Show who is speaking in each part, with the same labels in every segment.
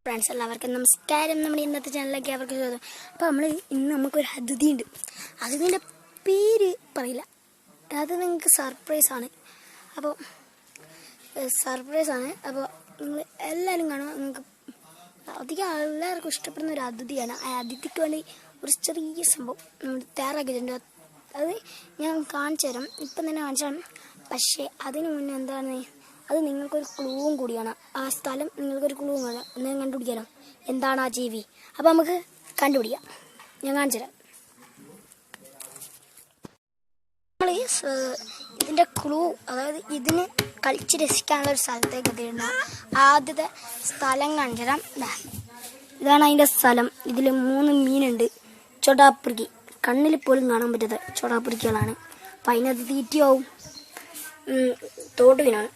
Speaker 1: Friends എല്ലാവർക്കും നമസ്കാരം. നമ്മുടെ ഇന്നത്തെ ചാനലിലേക്ക് അവർക്ക് സ്വാഗതം. അപ്പോൾ ഇന്ന് നമുക്കൊരു അതിഥിയുണ്ട്. അതിഥീൻ്റെ പേര് പറയില്ല, അത് നിങ്ങൾക്ക് സർപ്രൈസാണ്. അപ്പോൾ നിങ്ങൾ എല്ലാവരും കാണുക. നിങ്ങൾക്ക് അധികം എല്ലാവർക്കും ഇഷ്ടപ്പെടുന്ന ഒരു അതിഥിയാണ്. ആ അതിഥിക്ക് വേണ്ടി ഒരു ചെറിയ സംഭവം നമ്മൾ തയ്യാറാക്കിയിട്ടുണ്ട്. അത് ഞാൻ കാണിച്ചു തരാം, ഇപ്പം തന്നെ കാണിച്ചു തരാം. പക്ഷേ അതിന് മുന്നേ എന്താണ്, അത് നിങ്ങൾക്കൊരു ക്ലൂവും കൂടിയാണ്. ആ സ്ഥലം നിങ്ങൾക്കൊരു ക്ലൂവും കാണാം. എന്തെങ്കിലും കണ്ടുപിടിക്കാനോ, എന്താണ് ആ ജീവി? അപ്പോൾ നമുക്ക് കണ്ടുപിടിക്കാം. ഞാൻ കാണിച്ചു തരാം. നമ്മൾ ഇതിൻ്റെ ക്ലൂ, അതായത് ഇതിന് കളിച്ച് രസിക്കാനുള്ള ഒരു സ്ഥലത്തേക്ക് എത്തിയിട്ടുണ്ട്. ആദ്യത്തെ സ്ഥലം കാണിച്ചു തരാം. ഇതാണ് അതിൻ്റെ സ്ഥലം. ഇതിൽ 3 മീനുണ്ട്. ചോട്ടാപ്പുരുക്കി, കണ്ണിൽ പോലും കാണാൻ പറ്റാത്ത ചോട്ടാപ്പുരുക്കികളാണ്. അപ്പം അതിനകത്ത് തീറ്റയാവും. തോട്ട് മീനാണ്.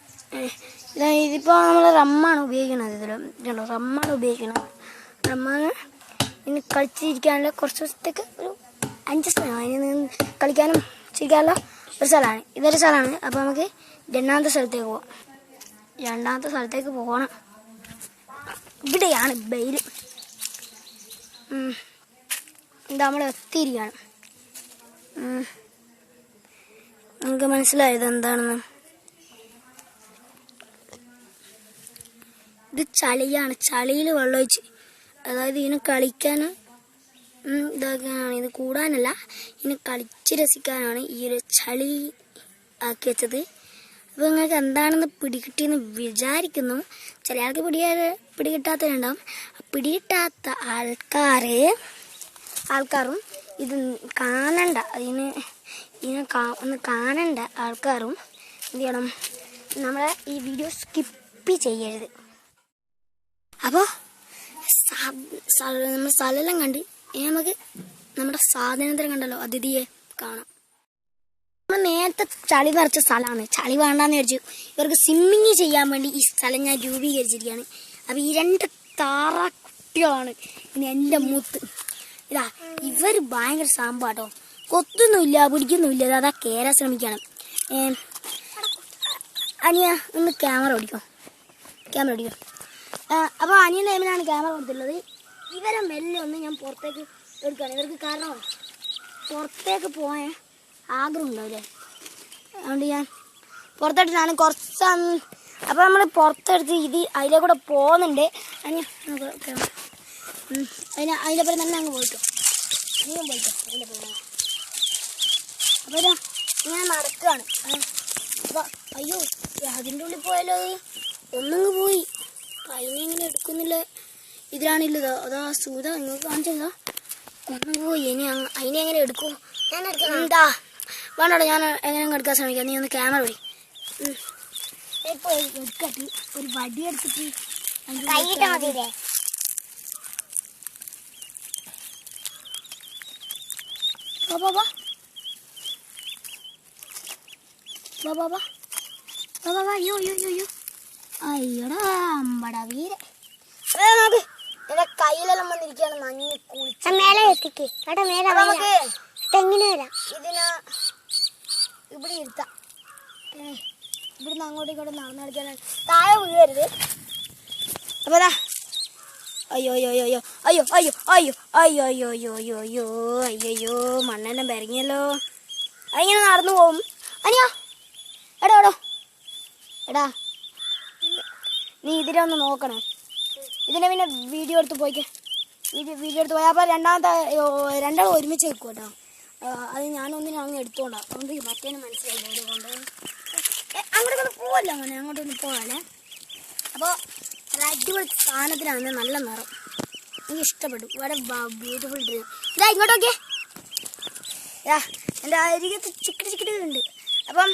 Speaker 1: ഇതിപ്പോൾ നമ്മൾ റമ്മാണ് ഉപയോഗിക്കുന്നത്. ഇതിൽ റമ്മാണ് ഉപയോഗിക്കുന്നത്. റമ്മാണ് ഇനി കളിച്ചിരിക്കാനുള്ള കുറച്ച് ദിവസത്തേക്ക് ഒരു 5 സ്ഥലം, അതിന് കളിക്കാനും ചിരിക്കാനുള്ള ഒരു സ്ഥലമാണ്. ഇതൊരു സ്ഥലമാണ്. അപ്പോൾ നമുക്ക് രണ്ടാമത്തെ സ്ഥലത്തേക്ക് പോകണം. ഇവിടെയാണ് ബെയിൽ. ഇത് നമ്മൾ എത്തിയിരിക്കുകയാണ്. നിങ്ങൾക്ക് മനസ്സിലായത് എന്താണെന്ന്? ഇത് ചളിയാണ്. ചളിയിൽ വെള്ളമൊഴിച്ച്, അതായത് ഇതിന് കളിക്കാനും ഇതാക്കാനാണ്, ഇത് കൂടാനല്ല, ഇതിന് കളിച്ച് രസിക്കാനാണ് ഈ ഒരു ചളി ആക്കി വെച്ചത്. അപ്പോൾ നിങ്ങൾക്ക് എന്താണെന്ന് പിടികിട്ടിയെന്ന് വിചാരിക്കുന്നു. ചില ആൾക്ക് പിടികിട്ടാത്തവരുണ്ടാവും. പിടികിട്ടാത്ത ആൾക്കാരും ഇത് കാണണ്ട, ഒന്ന് കാണേണ്ട ആൾക്കാരും എന്ത് ചെയ്യണം, നമ്മളെ ഈ വീഡിയോ സ്കിപ്പ് ചെയ്യരുത്. അപ്പോൾ നമ്മൾ സ്ഥലമെല്ലാം കണ്ട് നമുക്ക് നമ്മുടെ സാധനത്തിനെ കണ്ടല്ലോ, അതിഥിയെ കാണാം. നമ്മൾ നേരത്തെ ചളി നിറച്ച സ്ഥലമാണ്. ചളി വേണ്ടാന്ന് വിചാരിച്ചു. ഇവർക്ക് സ്വിമ്മിങ് ചെയ്യാൻ വേണ്ടി ഈ സ്ഥലം ഞാൻ രൂപീകരിച്ചിരിക്കുകയാണ്. അപ്പോൾ ഈ 2 താറാക്കുട്ടികളാണ് ഇനി എൻ്റെ മൂത്ത്. ഇതാ, ഇവർ ഭയങ്കര സാമ്പാട്ടോ. കൊത്തൊന്നുമില്ല, പിടിക്കൊന്നുമില്ല. അതാ കയറാൻ ശ്രമിക്കണം. അനിയ ഒന്ന് ക്യാമറ ഓടിക്കോ. അപ്പോൾ അനിയൻ ടൈമിലാണ് ക്യാമറ കൊടുത്തുള്ളത്. ഇവരെ മെല്ലെ ഒന്ന് ഞാൻ പുറത്തേക്ക് എടുക്കുകയാണ്. ഇവർക്ക് കാരണം പുറത്തേക്ക് പോകാൻ ആഗ്രഹം ഉണ്ടാവില്ലേ, അതുകൊണ്ട് ഞാൻ പുറത്തെടുത്താണ് കുറച്ച്. അപ്പോൾ നമ്മൾ പുറത്തെടുത്ത് അതിലെ കൂടെ പോകുന്നുണ്ട്. അതിൻ്റെ പേര് തന്നെ അങ്ങ് പോയിട്ടോ. അതിൻ്റെ പേര്. അപ്പോൾ ഞാൻ നടക്കുകയാണ്. അപ്പോൾ അയ്യോ, അതിൻ്റെ ഉള്ളിൽ പോയാലോ, ഒന്നങ്ങ് പോയി. അതിനെ ഇങ്ങനെ എടുക്കുന്നില്ല. ഇതിലാണില്ലത്. അതാ സൂത നിങ്ങൾക്ക് കാണിച്ചതാ, ഒന്നും പോയി. ഇനി അതിനെ എങ്ങനെ എടുക്കൂ? എന്താ വേണ്ടോ, ഞാൻ എങ്ങനെ എടുക്കാൻ ശ്രമിക്കാം. നീ ഒന്ന് ക്യാമറ വിളി. ഇപ്പോൾ എടുക്കട്ട് ഒരു വടി എടുത്തിട്ട് അയ്യോടാ അമ്പടാ വീര. എന്റെ കയ്യിലെല്ലാം വന്നിരിക്കുകയാണ് മഞ്ഞ് കുളിച്ച്. ഇതിന് ഇവിടെ ഇരുത്താം. ഇവിടുന്ന് അങ്ങോട്ടും ഇങ്ങോട്ടും നടന്നു കളിക്കാനാണ്. താഴെ വീഴരുത്. അപ്പൊ അയ്യോ മണ്ണെല്ലാം പെരങ്ങിയല്ലോ. അതിങ്ങനെ നടന്നു പോവും. അനിയാ എടാ നീ ഇതിനെ ഒന്ന് നോക്കണേ. ഇതിനെ പിന്നെ വീഡിയോ എടുത്ത് പോയിക്കേ. വീഡിയോ എടുത്ത് പോയാൽ അപ്പോൾ രണ്ടാളും ഒരുമിച്ച് വെക്കും കേട്ടോ. അത് ഞാനൊന്നിനും അങ്ങ് എടുത്തോണ്ടാണ്. അതുകൊണ്ട് മറ്റേനെ മനസ്സിലായില്ല. അതുകൊണ്ട് അങ്ങോട്ടൊന്ന് പോവല്ലോ, അങ്ങനെ അങ്ങോട്ടൊന്ന് പോകാനേ. അപ്പോൾ അടിപൊളി സാധനത്തിനാണ്, നല്ല നിറം, എനിക്ക് ഇഷ്ടപ്പെട്ടു. വളരെ ബ്യൂട്ടിഫുൾ ഡ്രീം. ഇതാ ഇങ്ങോട്ടൊക്കെ എൻ്റെ അരികത്ത് ചിക്കിടി ഉണ്ട്. അപ്പം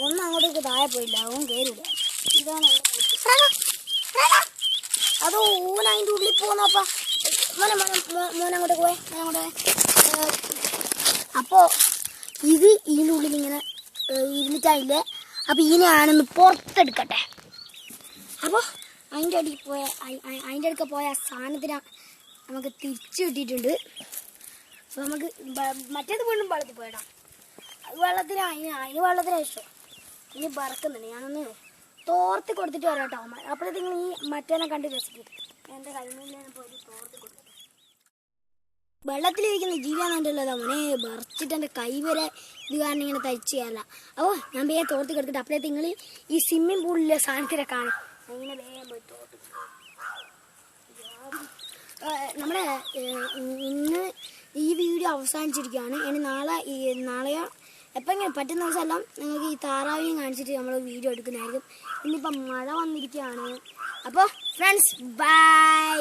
Speaker 1: ഒന്നും അങ്ങോട്ടേക്ക് താഴെ പോയില്ല, അവൻ കയറില്ല. ഇതാണ് അതോ ഊന അതിൻ്റെ ഉള്ളിൽ പോകുന്നപ്പാ. മോനങ്ങോട്ട് പോയേ. അപ്പോൾ ഇത് ഇതിൻ്റെ ഉള്ളിൽ ഇങ്ങനെ ഇരുന്നിട്ടായില്ലേ. അപ്പോൾ ഇതിനെയാണെന്ന് പുറത്തെടുക്കട്ടെ. അപ്പോൾ അതിൻ്റെ അടുക്ക പോയ സാധനത്തിന് നമുക്ക് തിരിച്ചു കിട്ടിയിട്ടുണ്ട്. അപ്പോൾ നമുക്ക് മറ്റേത് വീണ്ടും വെള്ളത്തിൽ പോയിടാം. അതിന് വെള്ളത്തിനാണ് ഇഷ്ടം. ഇനി പറക്കുന്നുണ്ട്. ഞാനൊന്ന് തോർത്തി കൊടുത്തിട്ട് വരാം കേട്ടോ. അപ്പോഴേ നിങ്ങൾ ഈ മറ്റേനെ കണ്ട് രസിക്കും. എൻ്റെ കൈമൂലിനെ പോയി തോർത്തി കൊടുത്തു. വെള്ളത്തിലിരിക്കുന്ന ജീവിയാണെന്നുണ്ടല്ലോ അവനെ വറച്ചിട്ട് എൻ്റെ കൈ വരെ ഇത് കാരണം ഇങ്ങനെ തയ്ച്ചു ചെയ്യാറില്ല. അപ്പോൾ ഞാൻ വേഗം തോർത്തി കൊടുത്തിട്ട് അപ്പോഴേ നിങ്ങൾ ഈ സ്വിമ്മിംഗ് പൂളിലെ സാധനത്തിനെ കാണും. ഇങ്ങനെ വേഗം പോയി തോർത്തി. നമ്മുടെ ഇന്ന് ഈ വീഡിയോ അവസാനിച്ചിരിക്കുകയാണ്. ഇനി നാളെയോ എപ്പോഴെങ്കിലും പറ്റുന്ന ദിവസമെല്ലാം നിങ്ങൾക്ക് ഈ താറാവിനെയും കാണിച്ചിട്ട് നമ്മൾ വീഡിയോ എടുക്കുന്നതായിരിക്കും. ഇന്നിപ്പം മഴ വന്നിരിക്കുകയാണ്. അപ്പോൾ ഫ്രണ്ട്സ് ബൈ.